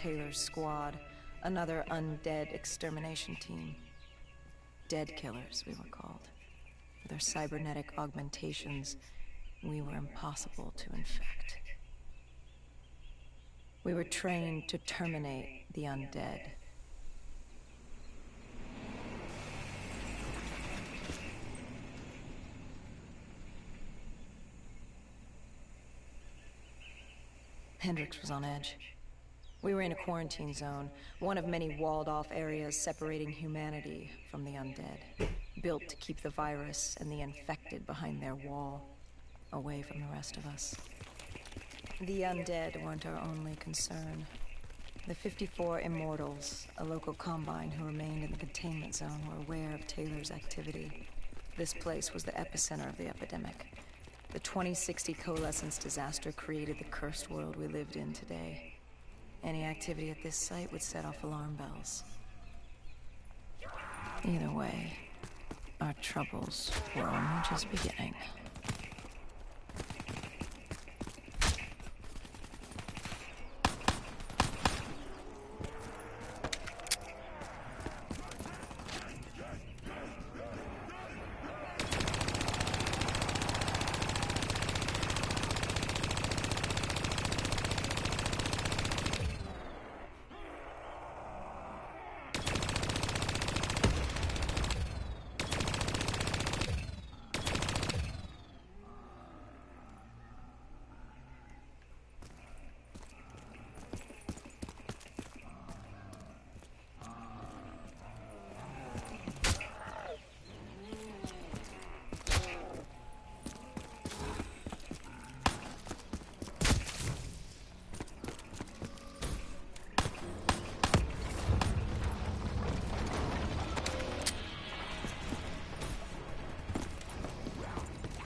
Taylor's squad, another undead extermination team. Dead killers, we were called. With our cybernetic augmentations, we were impossible to infect. We were trained to terminate the undead. Hendricks was on edge. We were in a quarantine zone, one of many walled-off areas separating humanity from the undead, built to keep the virus and the infected behind their wall, away from the rest of us. The undead weren't our only concern. The 54 Immortals, a local combine who remained in the containment zone, were aware of Taylor's activity. This place was the epicenter of the epidemic. The 2060 coalescence disaster created the cursed world we lived in today. Any activity at this site would set off alarm bells. Either way, our troubles were only just beginning.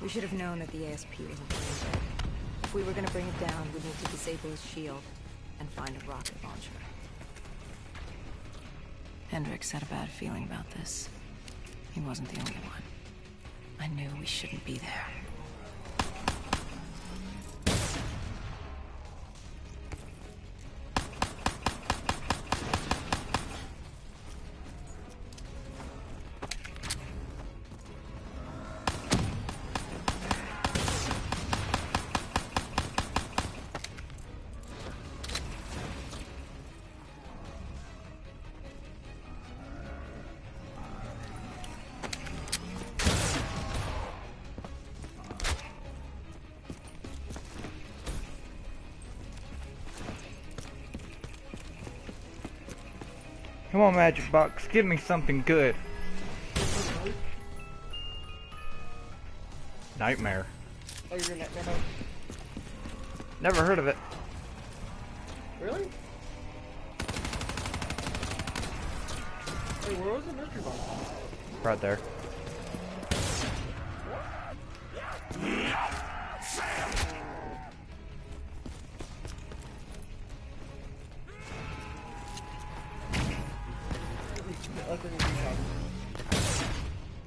We should have known that the ASP wasn't very good. If we were gonna bring it down, we'd need to disable his shield and find a rocket launcher. Hendricks had a bad feeling about this. He wasn't the only one. I knew we shouldn't be there. Come on, Magic Box, give me something good. Nightmare. Oh, you're in Nightmare mode? Never heard of it. Really? Hey, where was the mystery box? Right there.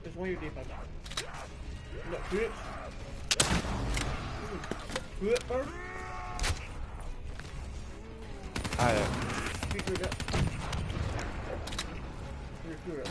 There's one of your D-pad. No, do it. Do it first. Speak through that. Through it.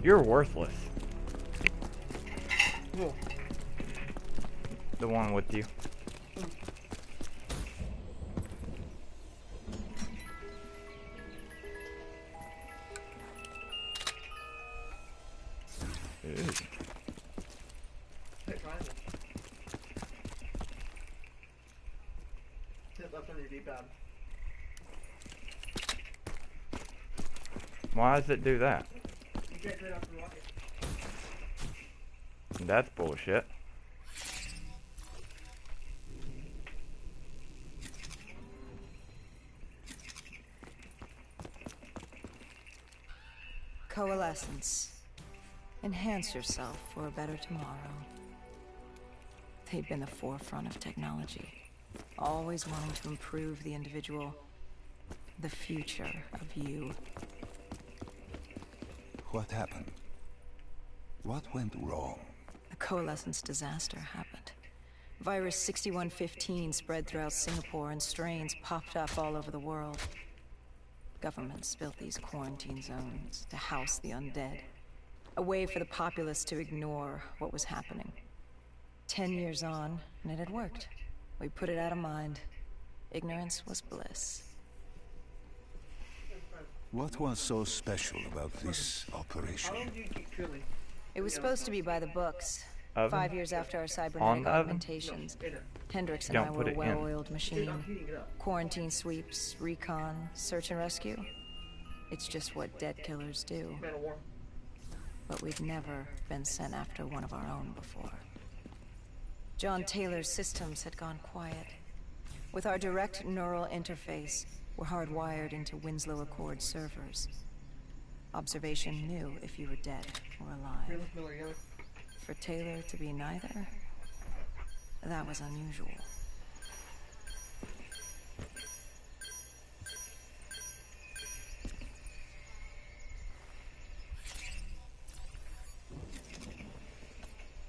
You're worthless. Yeah. The one with you. Ew. Hit triangle. Hit left on your D-pad. Why does it do that? You can't trade out the rocket. That's bullshit. Coalescence. Enhance yourself for a better tomorrow. They'd been the forefront of technology, always wanting to improve the individual, the future of you. What happened? What went wrong? The coalescence disaster happened. Virus 6115 spread throughout Singapore and strains popped up all over the world. Governments built these quarantine zones to house the undead. A way for the populace to ignore what was happening. 10 years on, and it had worked. We put it out of mind. Ignorance was bliss. What was so special about this operation? How long do you keep chilling? It was supposed to be by the books. Oven? 5 years after our On cybernetic the oven? augmentations, In it. Hendrix and Don't I put were a it in. well-oiled machine. I'm heating it up. Quarantine sweeps, recon, search and rescue. It's just what dead killers do. Man of war. But we'd never been sent after one of our own before. John Taylor's systems had gone quiet. With our direct neural interface, we're hardwired into Winslow Accord servers. Observation knew if you were dead or alive. Really? Miller yellow? For Taylor to be neither, that was unusual.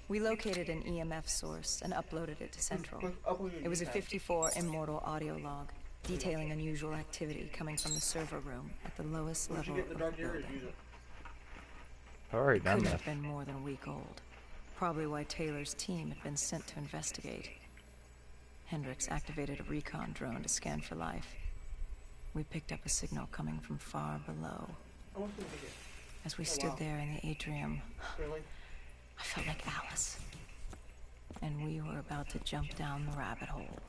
We located an EMF source and uploaded it to Central. It was a 54 immortal audio log, detailing unusual activity coming from the server room at the lowest Once you level get in of the the dark area, use building. it. I've already It done couldn't this. have been more than a week old. Probably why Taylor's team had been sent to investigate. Hendrix activated a recon drone to scan for life. We picked up a signal coming from far below. How much did we get? As we Oh, stood wow. there in the atrium, Really? I felt like Alice. And we were about to jump down the rabbit hole.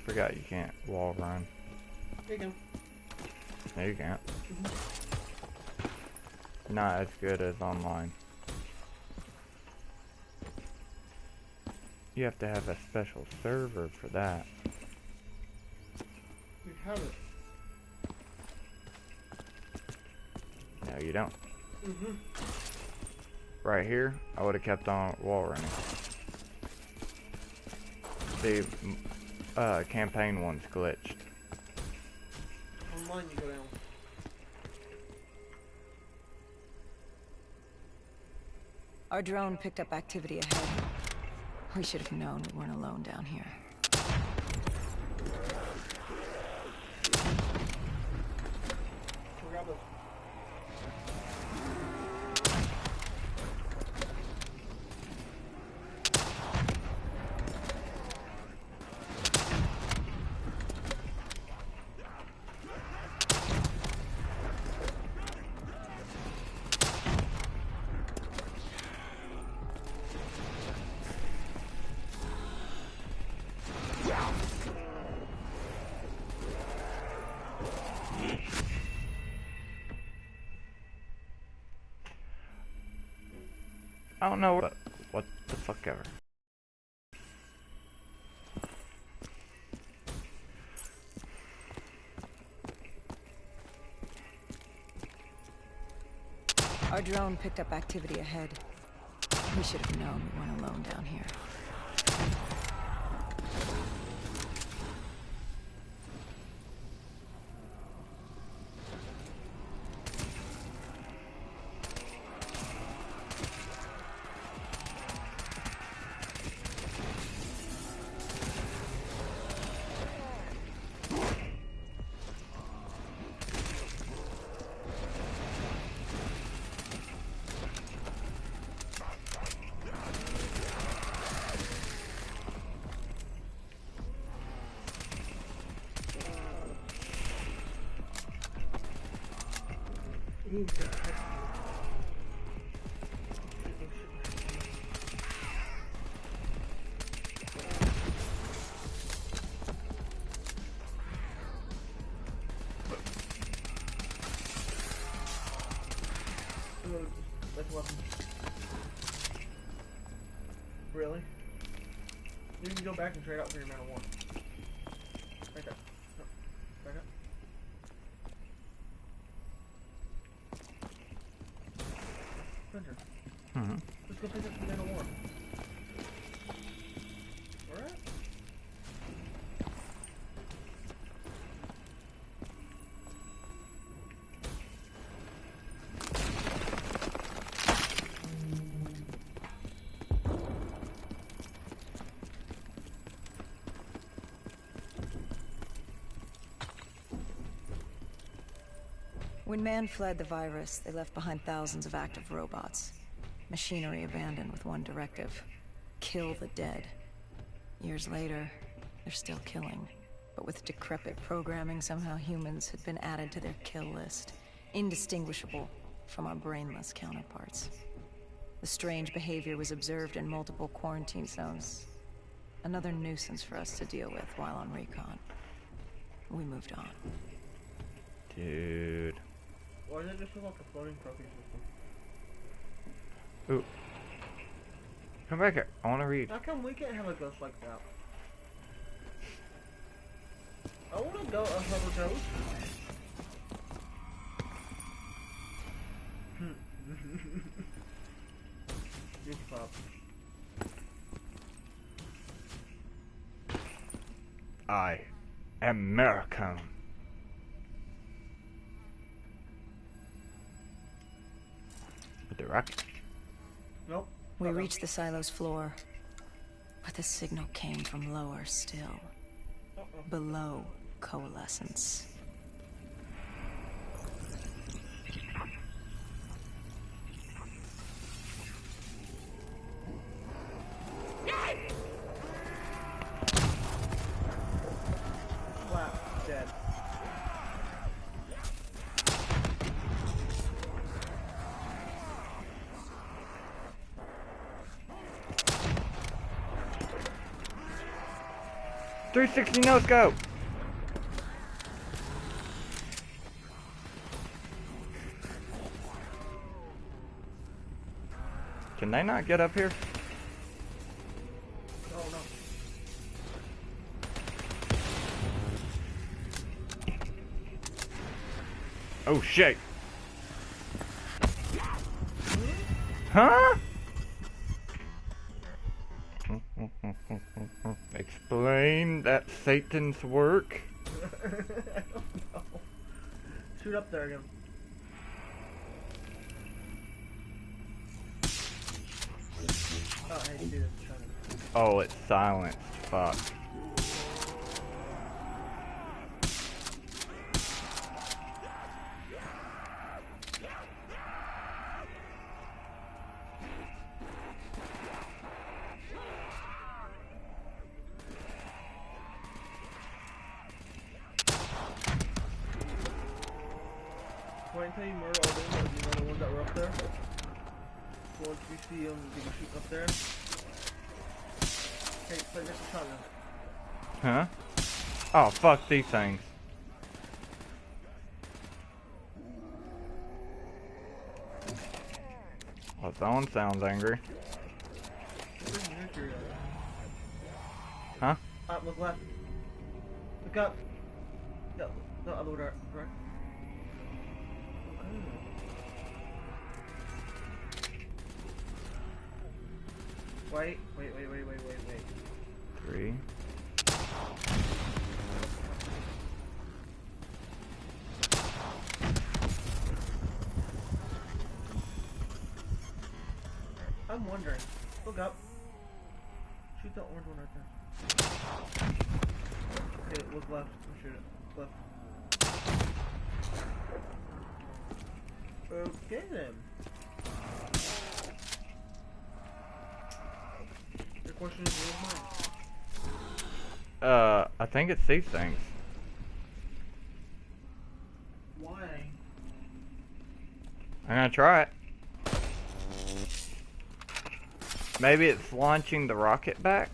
Forgot you can't wall run. Here you go. No, you can't. Not as good as online. You have to have a special server for that. We have it. No, you don't. Mm-hmm. Right here, I would have kept on wall running. The campaign one's glitched. Online you go down. Our drone picked up activity ahead. We should have known we weren't alone down here. Grab those. I don't know what the fuck ever. Our drone picked up activity ahead. We should have known we weren't alone down here. Ooh, that's weapon. Really? You can go back and trade out for your man of war. Right there. Let's go pick up some Man of War. Where at? When man fled the virus, they left behind thousands of active robots. Machinery abandoned with one directive: kill the dead. Years later, they're still killing. But with decrepit programming, somehow humans had been added to their kill list, indistinguishable from our brainless counterparts. The strange behavior was observed in multiple quarantine zones. Another nuisance for us to deal with while on recon. We moved on. Dude. Or is it just like a floating trophy system? Ooh. Come back here. I want to read. How come we can't have a ghost like that? I want to go have a ghost. Good pop. I am American. With the rocket. Nope. We reached the silo's floor, but the signal came from lower still. Below coalescence. Wow, dead. .360 no scope. Can they not get up here? Oh no. Oh shit. Huh? Explain that Satan's work. I don't know. Shoot up there again. Oh, I hate to do this. Oh, it's silenced. Fuck. Wait until you murder all them, or you know the ones that were up there? Once you see them, you can shoot up there. Hey, play next to shotgun. Huh? Oh, fuck these things. Well, someone sounds angry. Where's your injury at? Huh? Look left. Look up. No, no, other way, right? Wait. 3. I'm wondering. Look up. Shoot that orange one right there. Okay, look left. Shoot it. Left. Okay then. Your question is real mine. I think it's these things. Why? I'm gonna try it. Maybe it's launching the rocket back?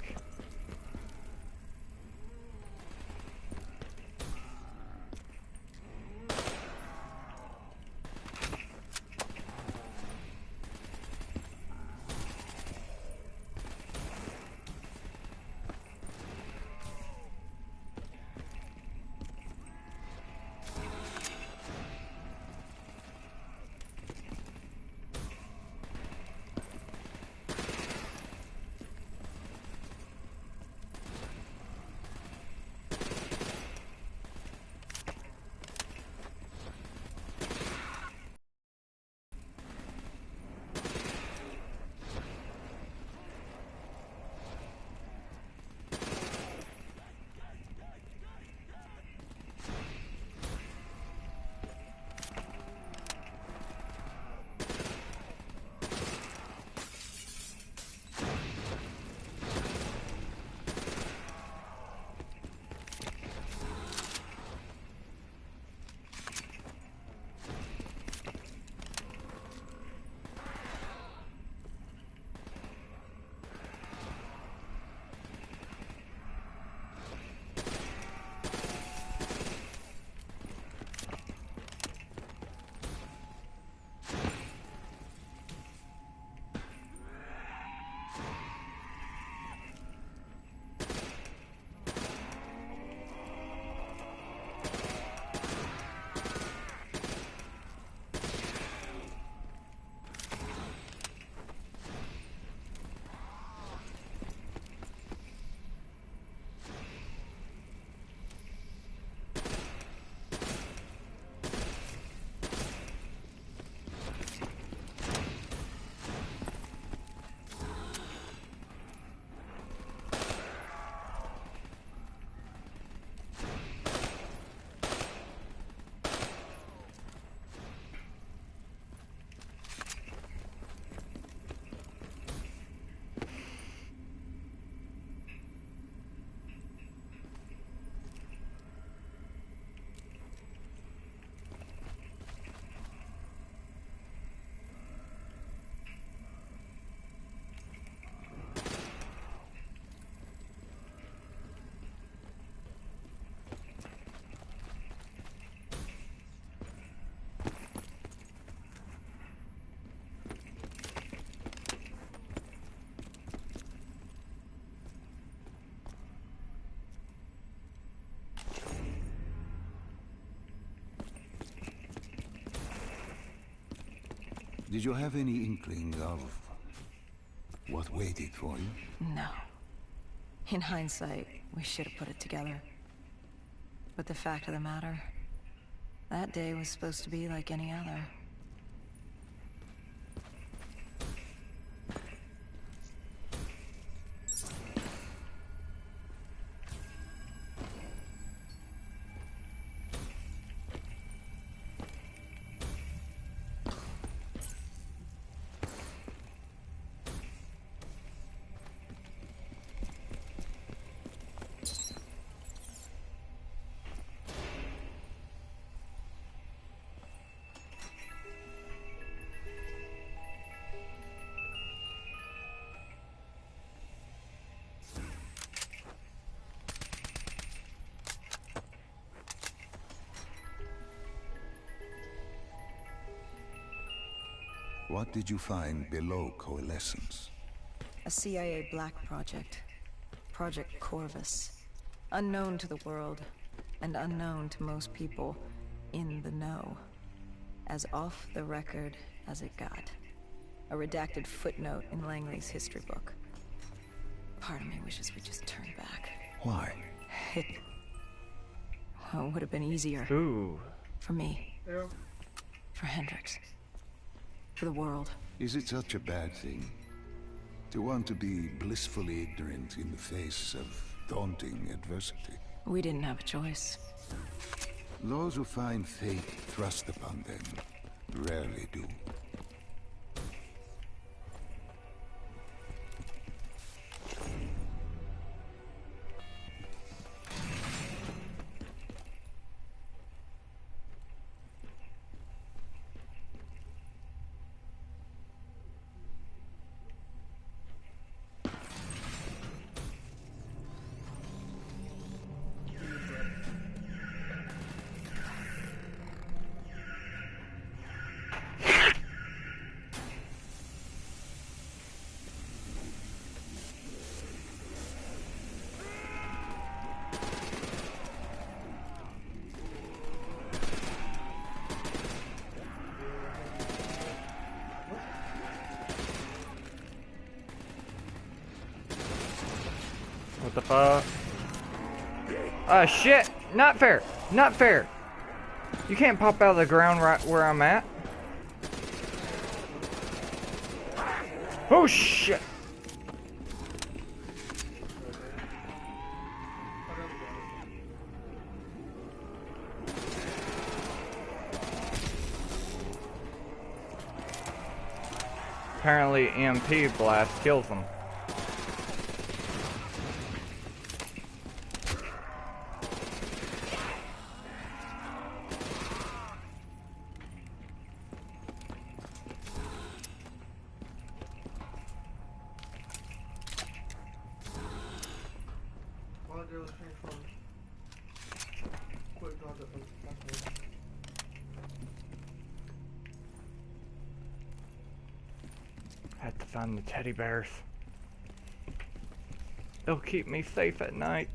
Did you have any inkling of what waited for you? No. In hindsight, we should have put it together. But the fact of the matter, that day was supposed to be like any other. What did you find below Coalescence? A CIA black project. Project Corvus. Unknown to the world, and unknown to most people in the know. As off the record as it got. A redacted footnote in Langley's history book. Part of me wishes we just turned back. Why? It would have been easier. Ooh. For me. Yeah. For Hendrix. For the world. Is it such a bad thing? To want to be blissfully ignorant in the face of daunting adversity? We didn't have a choice. Those who find fate thrust upon them rarely do. What the fuck? Ah, shit! Not fair! Not fair! You can't pop out of the ground right where I'm at. Oh, shit! Apparently, EMP blast kills them. I have to find the teddy bears. They'll keep me safe at night.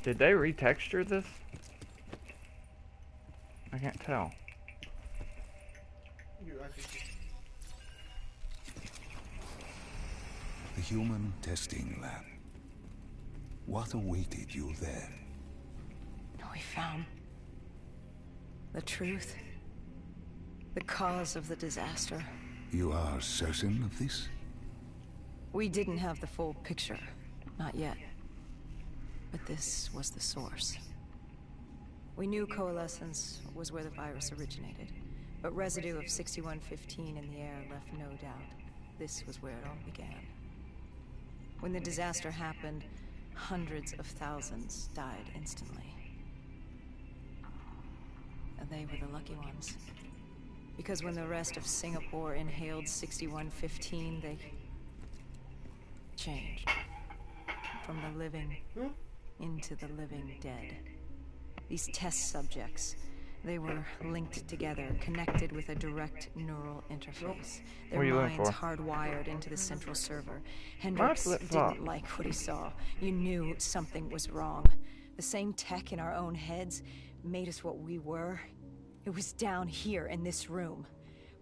Did they retexture this? I can't tell. The human testing lab. What awaited you there? We found the truth. The cause of the disaster. You are certain of this? We didn't have the full picture. Not yet. But this was the source. We knew Coalescence was where the virus originated, but residue of 6115 in the air left no doubt. This was where it all began. When the disaster happened, hundreds of thousands died instantly. And they were the lucky ones. Because when the rest of Singapore inhaled 6115, they changed. From the living into the living dead. These test subjects, they were linked together, connected with a direct neural interface. What are you Their looking minds for? hardwired into the central server. Hendrix flip-flop. didn't like what he saw. You knew something was wrong. The same tech in our own heads, made us what we were, it was down here in this room.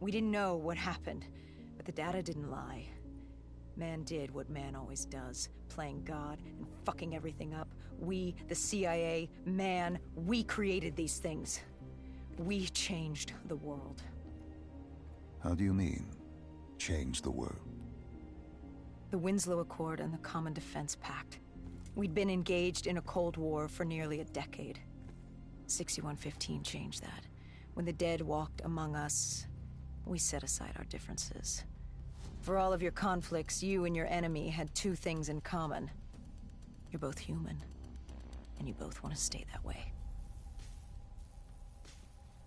We didn't know what happened, but the data didn't lie. Man did what man always does, playing God and fucking everything up. We, the CIA, man, we created these things. We changed the world. How do you mean, change the world? The Winslow Accord and the Common Defense Pact. We'd been engaged in a Cold War for nearly a decade. 6115 changed that. When the dead walked among us, we set aside our differences. For all of your conflicts, you and your enemy had two things in common. You're both human, and you both want to stay that way.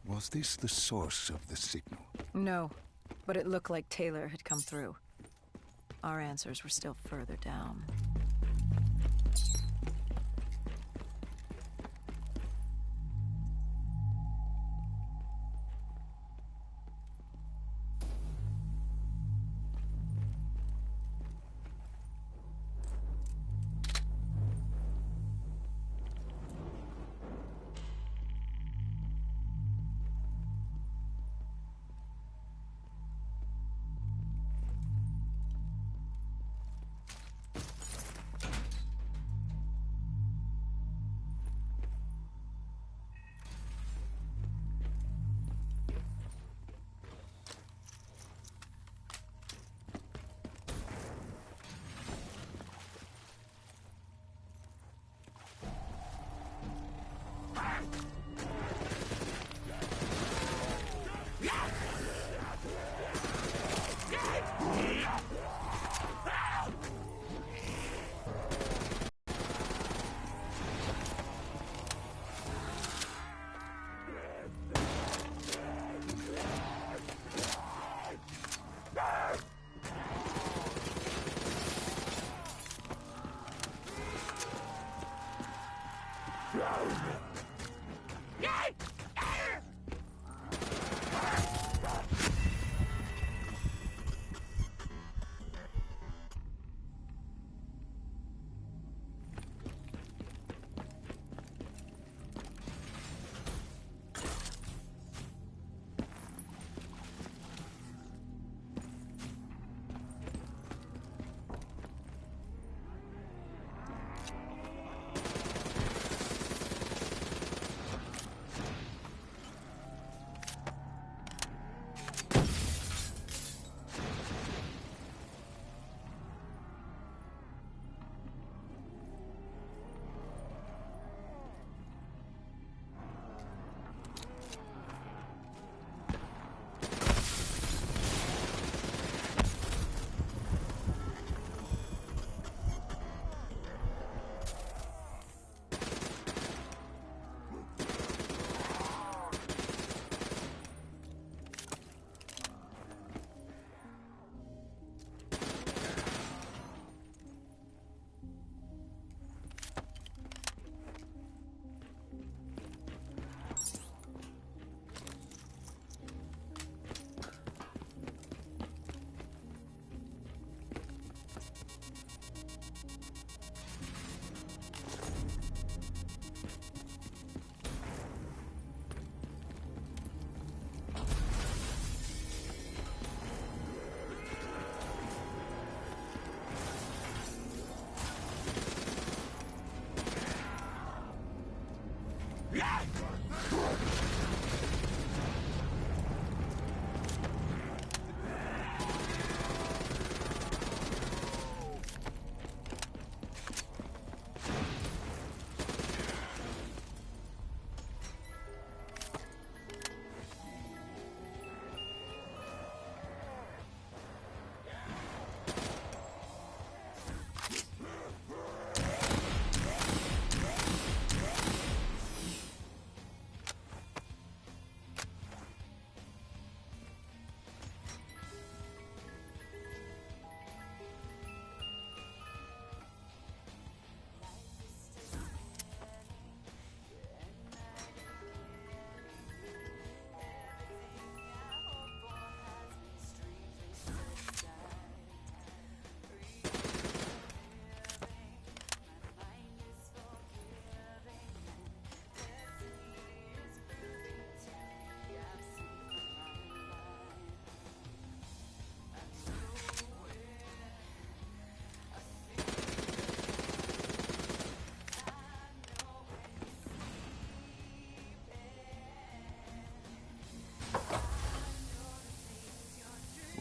Was this the source of the signal? No, but it looked like Taylor had come through. Our answers were still further down.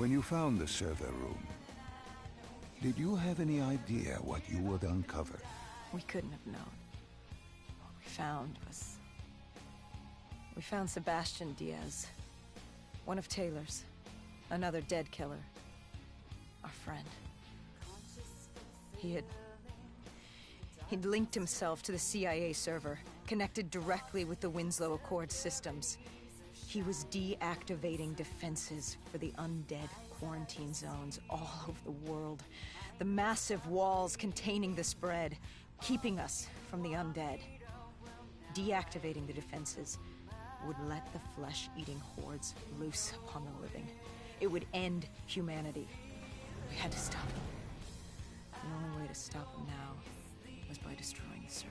When you found the server room, did you have any idea what you would uncover? We couldn't have known. What we found was... We found Sebastian Diaz. One of Taylor's. Another dead killer. Our friend. He'd linked himself to the CIA server, connected directly with the Winslow Accord systems. He was deactivating defenses for the undead quarantine zones all over the world. The massive walls containing the spread, keeping us from the undead. Deactivating the defenses would let the flesh-eating hordes loose upon the living. It would end humanity. We had to stop him. The only way to stop him now was by destroying the server.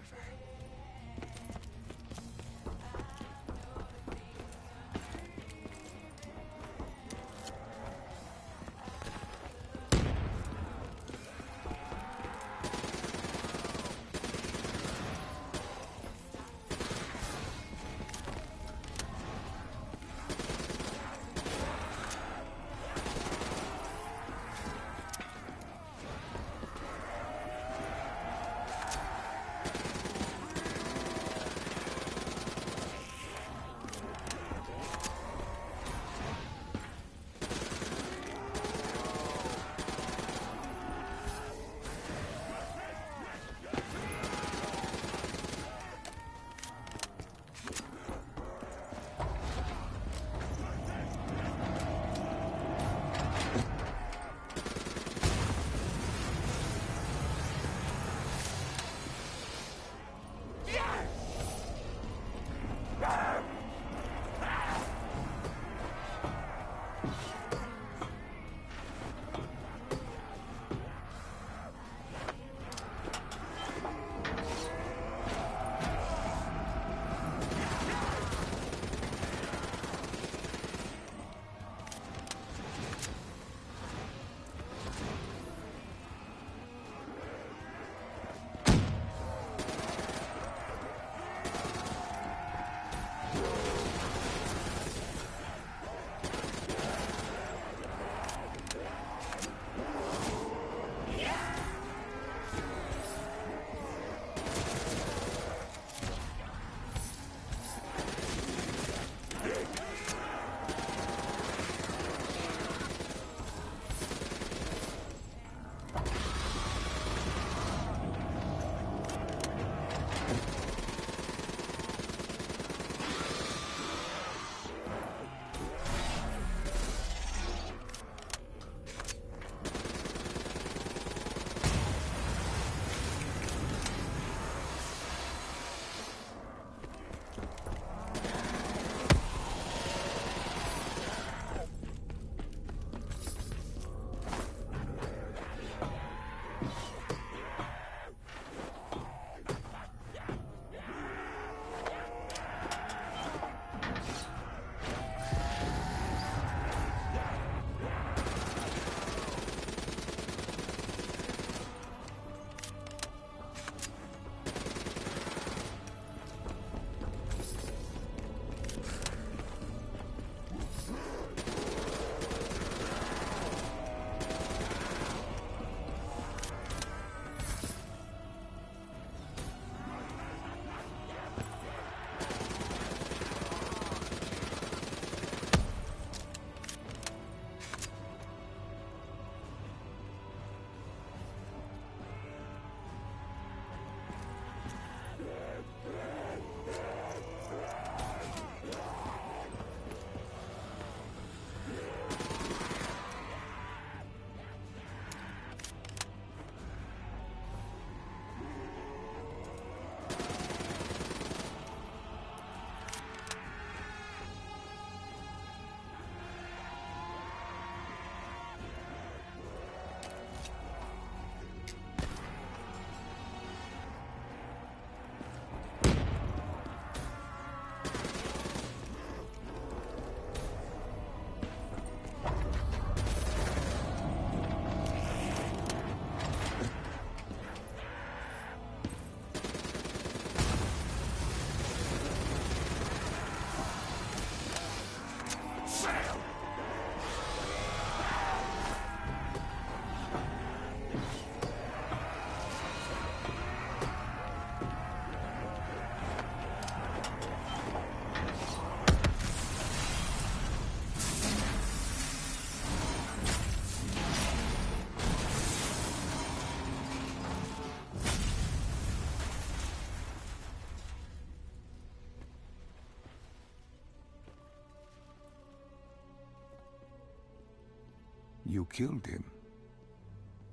You killed him.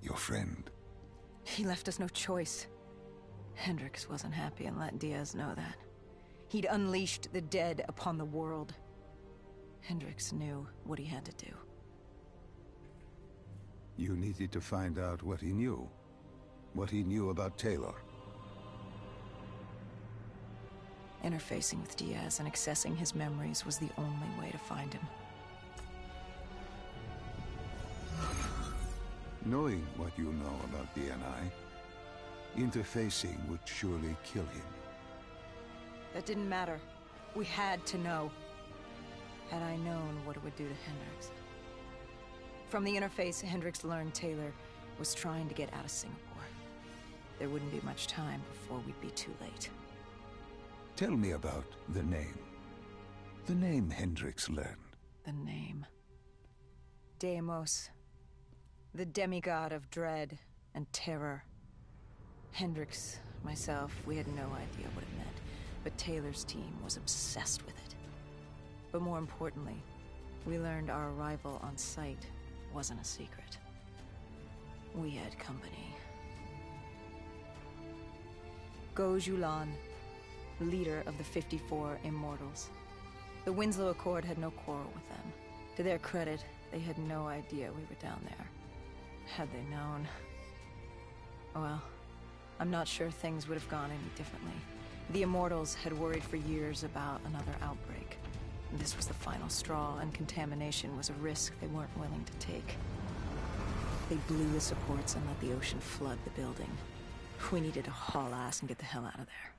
Your friend. He left us no choice. Hendricks wasn't happy and let Diaz know that. He'd unleashed the dead upon the world. Hendricks knew what he had to do. You needed to find out what he knew. What he knew about Taylor. Interfacing with Diaz and accessing his memories was the only way to find him. Knowing what you know about DNI, interfacing would surely kill him. That didn't matter. We had to know. Had I known what it would do to Hendricks. From the interface, Hendricks learned Taylor was trying to get out of Singapore. There wouldn't be much time before we'd be too late. Tell me about the name. The name Hendricks learned. The name. Deimos. The demigod of dread and terror. Hendricks, myself, we had no idea what it meant, but Taylor's team was obsessed with it. But more importantly, we learned our arrival on site wasn't a secret. We had company. Go-Julan, leader of the 54 Immortals. The Winslow Accord had no quarrel with them. To their credit, they had no idea we were down there. Had they known... Well, I'm not sure things would have gone any differently. The Immortals had worried for years about another outbreak. This was the final straw, and contamination was a risk they weren't willing to take. They blew the supports and let the ocean flood the building. We needed to haul ass and get the hell out of there.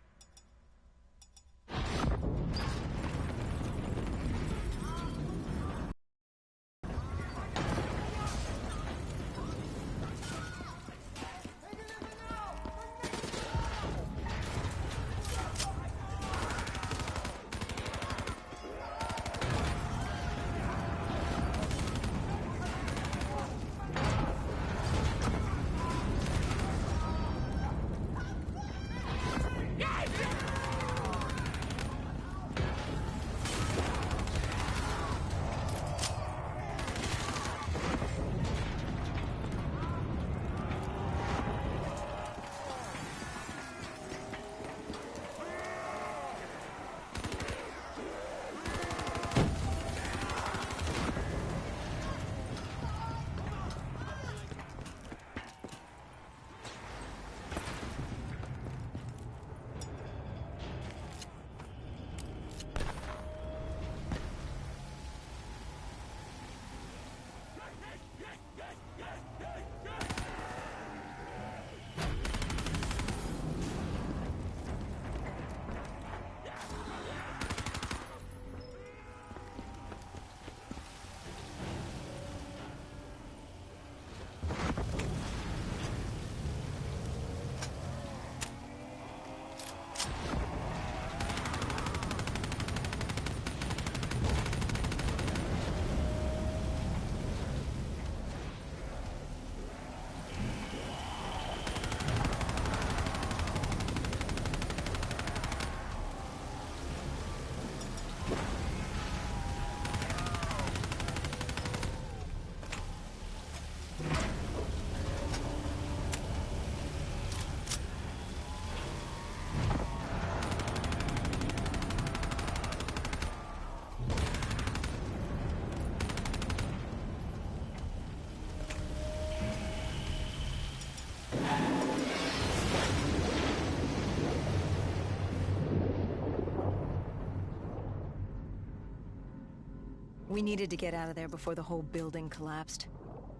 We needed to get out of there before the whole building collapsed.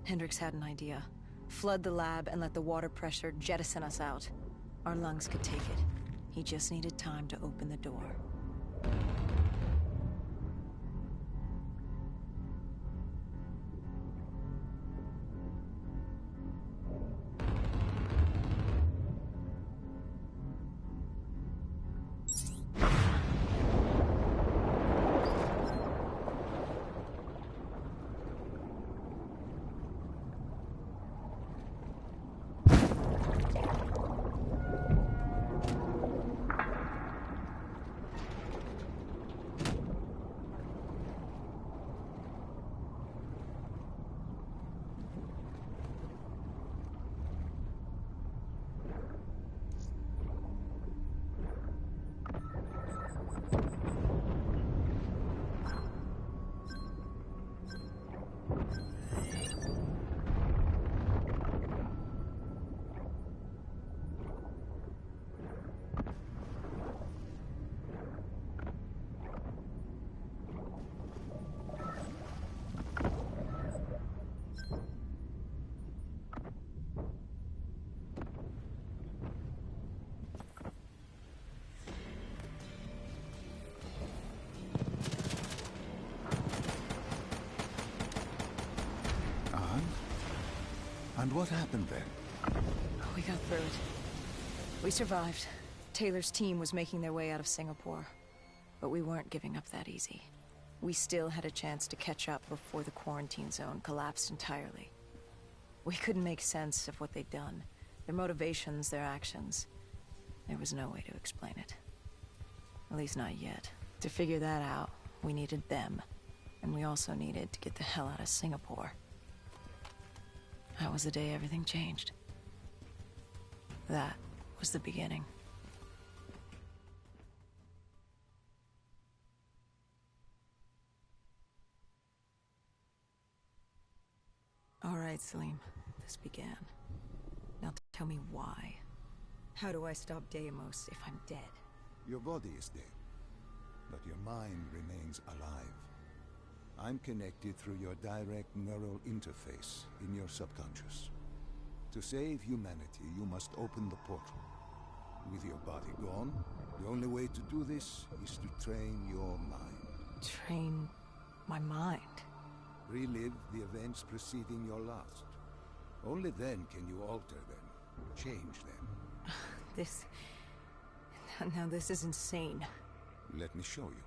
Hendricks had an idea. Flood the lab and let the water pressure jettison us out. Our lungs could take it. He just needed time to open the door. And what happened then? We got through it. We survived. Taylor's team was making their way out of Singapore. But we weren't giving up that easy. We still had a chance to catch up before the quarantine zone collapsed entirely. We couldn't make sense of what they'd done. Their motivations, their actions. There was no way to explain it. At least not yet. To figure that out, we needed them. And we also needed to get the hell out of Singapore. That was the day everything changed. That was the beginning. All right, Salim. This began. Now tell me why. How do I stop Deimos if I'm dead? Your body is dead, but your mind remains alive. I'm connected through your direct neural interface in your subconscious. To save humanity, you must open the portal. With your body gone, the only way to do this is to train your mind. Train my mind? Relive the events preceding your last. Only then can you alter them, change them. This... Now this is insane. Let me show you.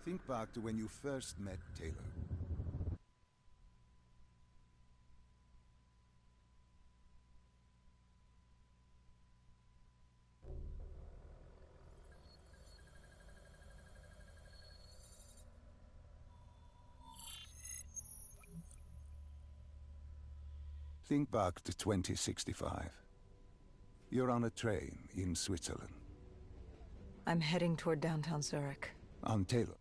Think back to when you first met Taylor. Think back to 2065. You're on a train in Switzerland. I'm heading toward downtown Zurich. On Taylor.